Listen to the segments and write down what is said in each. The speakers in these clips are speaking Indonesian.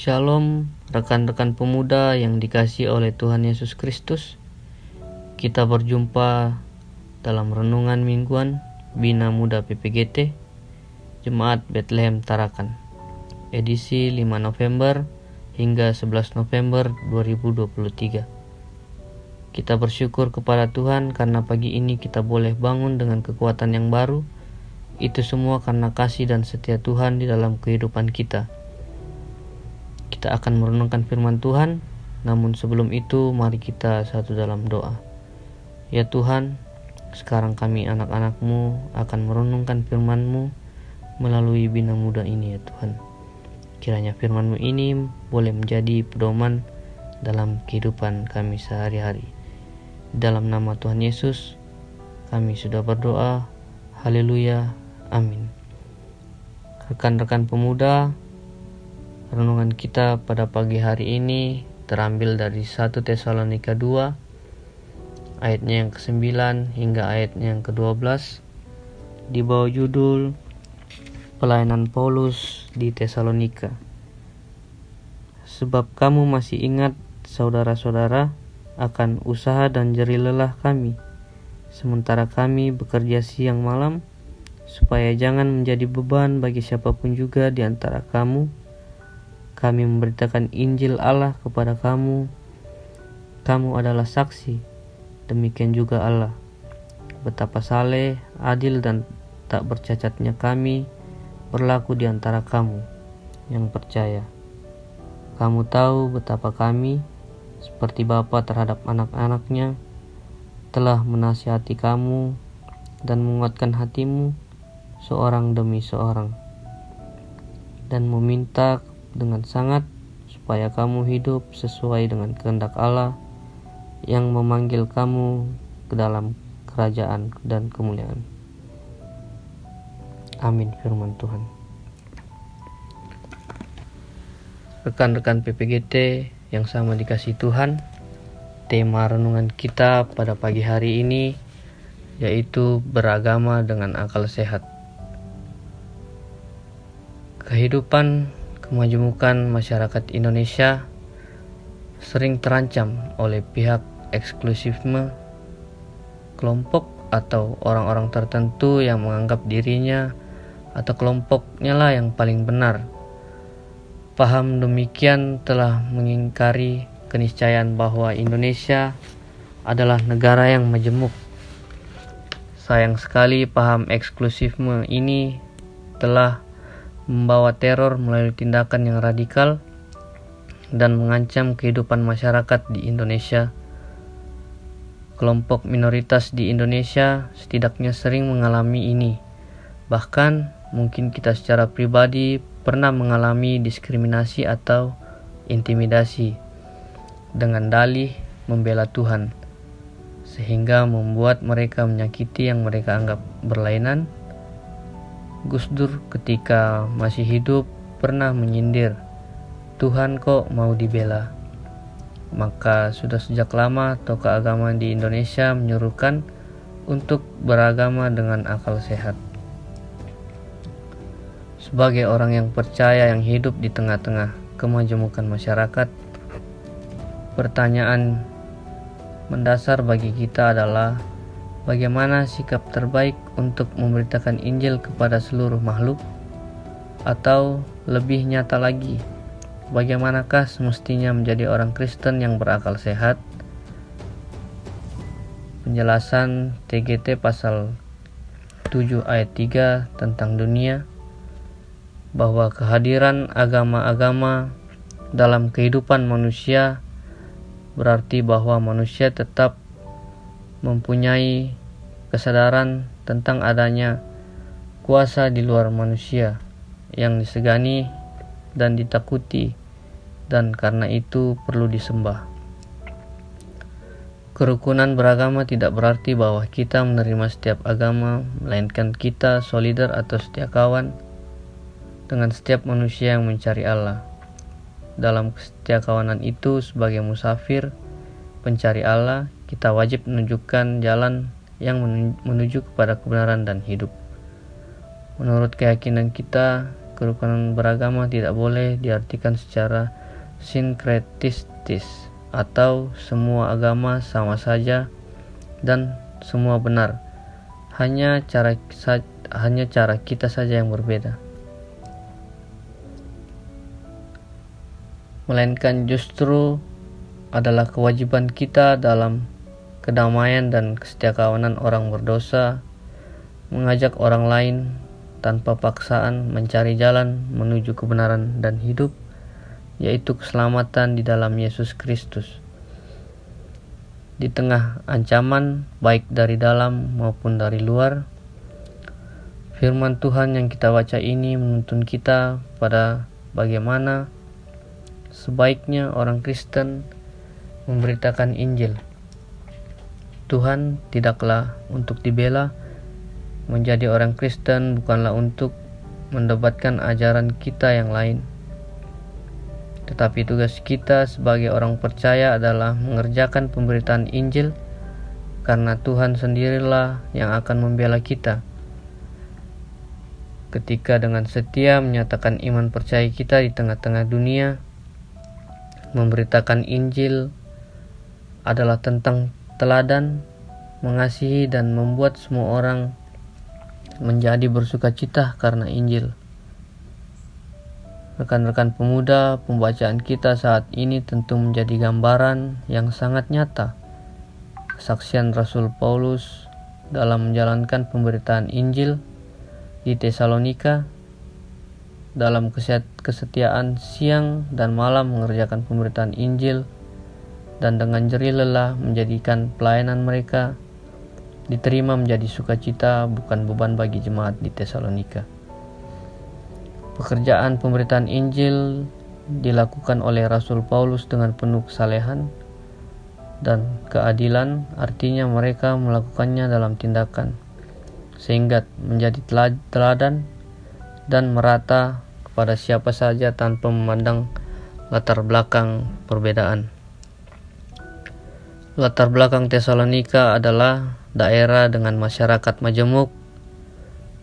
Shalom rekan-rekan pemuda yang dikasihi oleh Tuhan Yesus Kristus. Kita berjumpa dalam renungan mingguan Bina Muda PPGT Jemaat Bethlehem Tarakan, edisi 5 November hingga 11 November 2023. Kita bersyukur kepada Tuhan karena pagi ini kita boleh bangun dengan kekuatan yang baru. Itu semua karena kasih dan setia Tuhan di dalam kehidupan kita. Kita akan merenungkan firman Tuhan, namun sebelum itu mari kita satu dalam doa. Ya Tuhan, sekarang kami anak-anak-Mu akan merenungkan firman-Mu melalui Bina Muda ini ya Tuhan. Kiranya firman-Mu ini boleh menjadi pedoman dalam kehidupan kami sehari-hari. Dalam nama Tuhan Yesus, kami sudah berdoa. Haleluya, amin. Rekan-rekan pemuda, renungan kita pada pagi hari ini terambil dari 1 Tesalonika 2 ayatnya yang ke-9 hingga ayatnya yang ke-12 di bawah judul Pelayanan Paulus di Tesalonika. Sebab kamu masih ingat saudara-saudara akan usaha dan jerih lelah kami, sementara kami bekerja siang malam, supaya jangan menjadi beban bagi siapapun juga di antara kamu. Kami memberitakan Injil Allah kepada kamu. Kamu adalah saksi, demikian juga Allah. Betapa saleh, adil dan tak bercacatnya kami berlaku di antara kamu yang percaya. Kamu tahu betapa kami, seperti bapa terhadap anak-anaknya, telah menasihati kamu dan menguatkan hatimu seorang demi seorang, dan meminta dengan sangat supaya kamu hidup sesuai dengan kehendak Allah yang memanggil kamu ke dalam kerajaan dan kemuliaan. Amin firman Tuhan. Rekan-rekan PPGT yang sama dikasihi Tuhan, tema renungan kita pada pagi hari ini yaitu beragama dengan akal sehat. Kehidupan kemajemukan masyarakat Indonesia sering terancam oleh pihak eksklusifme, kelompok atau orang-orang tertentu yang menganggap dirinya atau kelompoknya lah yang paling benar. Paham demikian telah mengingkari keniscayaan bahwa Indonesia adalah negara yang majemuk. Sayang sekali paham eksklusifme ini telah membawa teror melalui tindakan yang radikal dan mengancam kehidupan masyarakat di Indonesia. Kelompok minoritas di Indonesia setidaknya sering mengalami ini. Bahkan mungkin kita secara pribadi pernah mengalami diskriminasi atau intimidasi dengan dalih membela Tuhan, sehingga membuat mereka menyakiti yang mereka anggap berlainan. Gus Dur ketika masih hidup pernah menyindir, Tuhan kok mau dibela. Maka sudah sejak lama tokoh agama di Indonesia menyuruhkan untuk beragama dengan akal sehat. Sebagai orang yang percaya yang hidup di tengah-tengah kemajemukan masyarakat, pertanyaan mendasar bagi kita adalah bagaimana sikap terbaik untuk memberitakan Injil kepada seluruh makhluk? Atau lebih nyata lagi, bagaimanakah semestinya menjadi orang Kristen yang berakal sehat? Penjelasan TGT pasal 7 ayat 3 tentang dunia, bahwa kehadiran agama-agama dalam kehidupan manusia berarti bahwa manusia tetap mempunyai kesadaran tentang adanya kuasa di luar manusia yang disegani dan ditakuti, dan karena itu perlu disembah. Kerukunan beragama tidak berarti bahwa kita menerima setiap agama, melainkan kita solidar atau setia kawan dengan setiap manusia yang mencari Allah. Dalam kesetiakawanan itu, sebagai musafir pencari Allah, kita wajib menunjukkan jalan yang menuju kepada kebenaran dan hidup. Menurut keyakinan kita, kerukunan beragama tidak boleh diartikan secara sinkretistis atau semua agama sama saja dan semua benar. Hanya cara kita saja yang berbeda. Melainkan justru adalah kewajiban kita dalam kedamaian dan kesetiakawanan orang berdosa, mengajak orang lain tanpa paksaan mencari jalan menuju kebenaran dan hidup, yaitu keselamatan di dalam Yesus Kristus. Di tengah ancaman baik dari dalam maupun dari luar, firman Tuhan yang kita baca ini menuntun kita pada bagaimana sebaiknya orang Kristen memberitakan Injil. Tuhan tidaklah untuk dibela. Menjadi orang Kristen bukanlah untuk mendebatkan ajaran kita yang lain, tetapi tugas kita sebagai orang percaya adalah mengerjakan pemberitaan Injil, karena Tuhan sendirilah yang akan membela kita. Ketika dengan setia menyatakan iman percaya kita di tengah-tengah dunia, memberitakan Injil adalah tentang teladan, mengasihi dan membuat semua orang menjadi bersukacita karena Injil. Rekan-rekan pemuda, pembacaan kita saat ini tentu menjadi gambaran yang sangat nyata kesaksian Rasul Paulus dalam menjalankan pemberitaan Injil di Tesalonika, dalam kesetiaan siang dan malam mengerjakan pemberitaan Injil, dan dengan jerih lelah menjadikan pelayanan mereka diterima menjadi sukacita, bukan beban bagi jemaat di Tesalonika. Pekerjaan pemberitaan Injil dilakukan oleh Rasul Paulus dengan penuh kesalehan dan keadilan, artinya mereka melakukannya dalam tindakan sehingga menjadi teladan dan merata kepada siapa saja tanpa memandang latar belakang perbedaan. Latar belakang Tesalonika adalah daerah dengan masyarakat majemuk,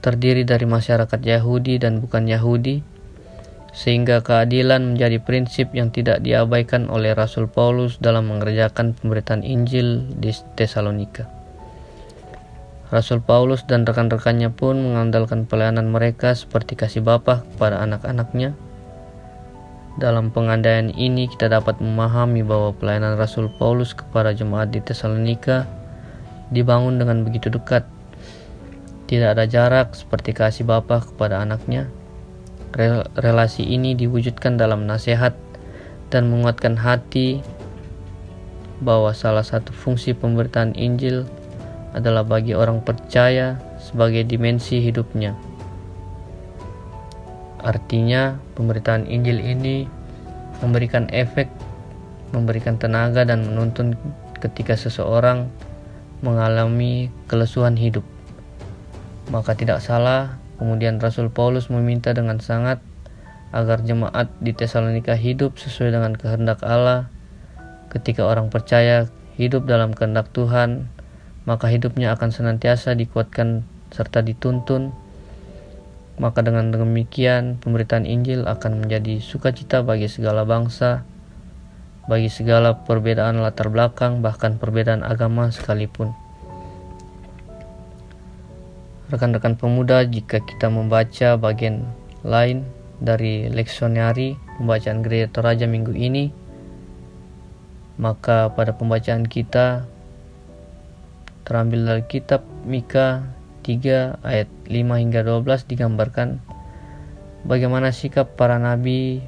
terdiri dari masyarakat Yahudi dan bukan Yahudi, sehingga keadilan menjadi prinsip yang tidak diabaikan oleh Rasul Paulus dalam mengerjakan pemberitaan Injil di Tesalonika. Rasul Paulus dan rekan-rekannya pun mengandalkan pelayanan mereka seperti kasih Bapa kepada anak-anaknya. Dalam pengandaian ini kita dapat memahami bahwa pelayanan Rasul Paulus kepada jemaat di Tesalonika dibangun dengan begitu dekat. Tidak ada jarak seperti kasih Bapa kepada anaknya. Relasi ini diwujudkan dalam nasihat dan menguatkan hati bahwa salah satu fungsi pemberitaan Injil adalah bagi orang percaya sebagai dimensi hidupnya. Artinya, pemberitaan Injil ini memberikan efek, memberikan tenaga dan menuntun ketika seseorang mengalami kelesuan hidup. Maka tidak salah kemudian Rasul Paulus meminta dengan sangat agar jemaat di Tesalonika hidup sesuai dengan kehendak Allah. Ketika orang percaya hidup dalam kehendak Tuhan, maka hidupnya akan senantiasa dikuatkan serta dituntun. Maka dengan demikian pemberitaan Injil akan menjadi sukacita bagi segala bangsa, bagi segala perbedaan latar belakang, bahkan perbedaan agama sekalipun. Rekan-rekan pemuda, jika kita membaca bagian lain dari leksionari pembacaan Gereja Toraja minggu ini, maka pada pembacaan kita terambil dari kitab Mika 3 ayat 5 hingga 12 digambarkan bagaimana sikap para nabi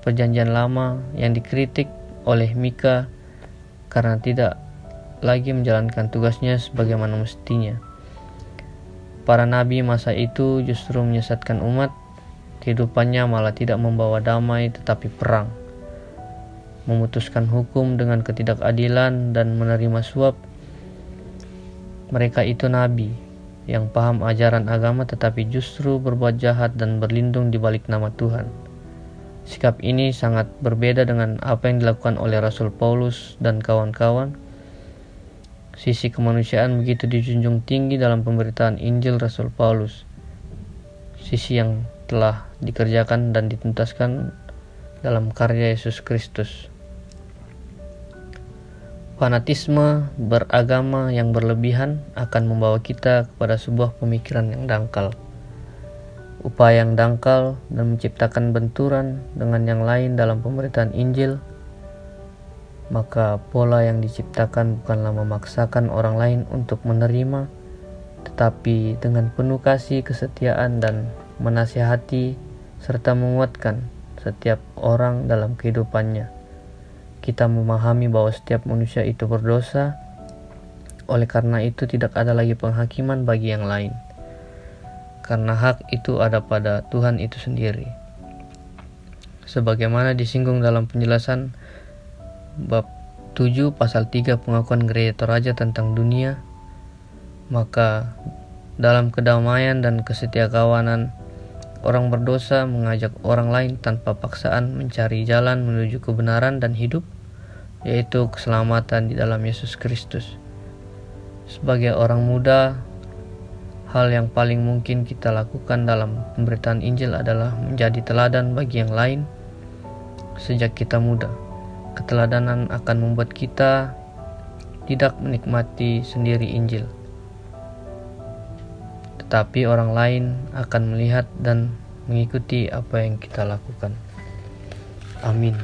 perjanjian lama yang dikritik oleh Mika karena tidak lagi menjalankan tugasnya sebagaimana mestinya. Para nabi masa itu justru menyesatkan umat, kehidupannya malah tidak membawa damai tetapi perang, memutuskan hukum dengan ketidakadilan dan menerima suap. Mereka itu nabi yang paham ajaran agama tetapi justru berbuat jahat dan berlindung di balik nama Tuhan. Sikap ini sangat berbeda dengan apa yang dilakukan oleh Rasul Paulus dan kawan-kawan. Sisi kemanusiaan begitu dijunjung tinggi dalam pemberitaan Injil Rasul Paulus. Sisi yang telah dikerjakan dan dituntaskan dalam karya Yesus Kristus. Fanatisme beragama yang berlebihan akan membawa kita kepada sebuah pemikiran yang dangkal, upaya yang dangkal, dan menciptakan benturan dengan yang lain dalam pemberitaan Injil. Maka pola yang diciptakan bukanlah memaksakan orang lain untuk menerima, tetapi dengan penuh kasih, kesetiaan, dan menasihati serta menguatkan setiap orang dalam kehidupannya. Kita memahami bahwa setiap manusia itu berdosa, oleh karena itu tidak ada lagi penghakiman bagi yang lain, karena hak itu ada pada Tuhan itu sendiri. Sebagaimana disinggung dalam penjelasan bab 7 pasal 3 pengakuan Gereja Toraja tentang dunia, maka dalam kedamaian dan kesetiakawanan, orang berdosa mengajak orang lain tanpa paksaan mencari jalan menuju kebenaran dan hidup, yaitu keselamatan di dalam Yesus Kristus. Sebagai orang muda, hal yang paling mungkin kita lakukan dalam pemberitaan Injil adalah menjadi teladan bagi yang lain sejak kita muda. Keteladanan akan membuat kita tidak menikmati sendiri Injil, tetapi orang lain akan melihat dan mengikuti apa yang kita lakukan. Amin.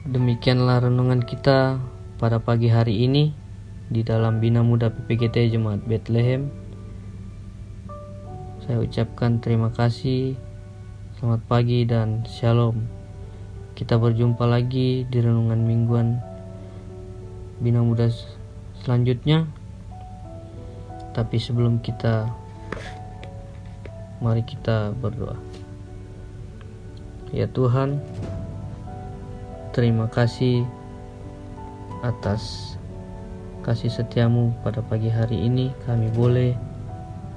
Demikianlah renungan kita pada pagi hari ini di dalam Bina Muda PPGT Jemaat Bethlehem. Saya ucapkan terima kasih, selamat pagi, dan shalom. Kita berjumpa lagi di renungan mingguan Bina Muda selanjutnya. Tapi sebelum kita, mari kita berdoa. Ya Tuhan, terima kasih atas kasih setiamu pada pagi hari ini. Kami boleh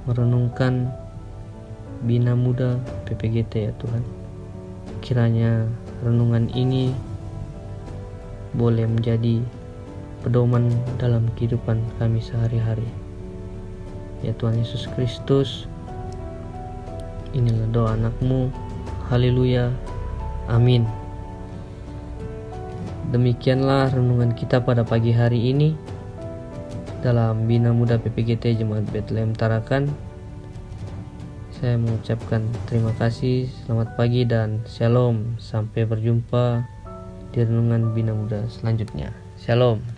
merenungkan Bina Muda PPGT ya Tuhan. Kiranya renungan ini boleh menjadi pedoman dalam kehidupan kami sehari-hari. Ya Tuhan Yesus Kristus, inilah doa anak-Mu. Haleluya. Amin. Demikianlah renungan kita pada pagi hari ini dalam Bina Muda PPGT Jemaat Bethlehem Tarakan. Saya mengucapkan terima kasih, selamat pagi, dan shalom. Sampai berjumpa di renungan Bina Muda selanjutnya. Shalom.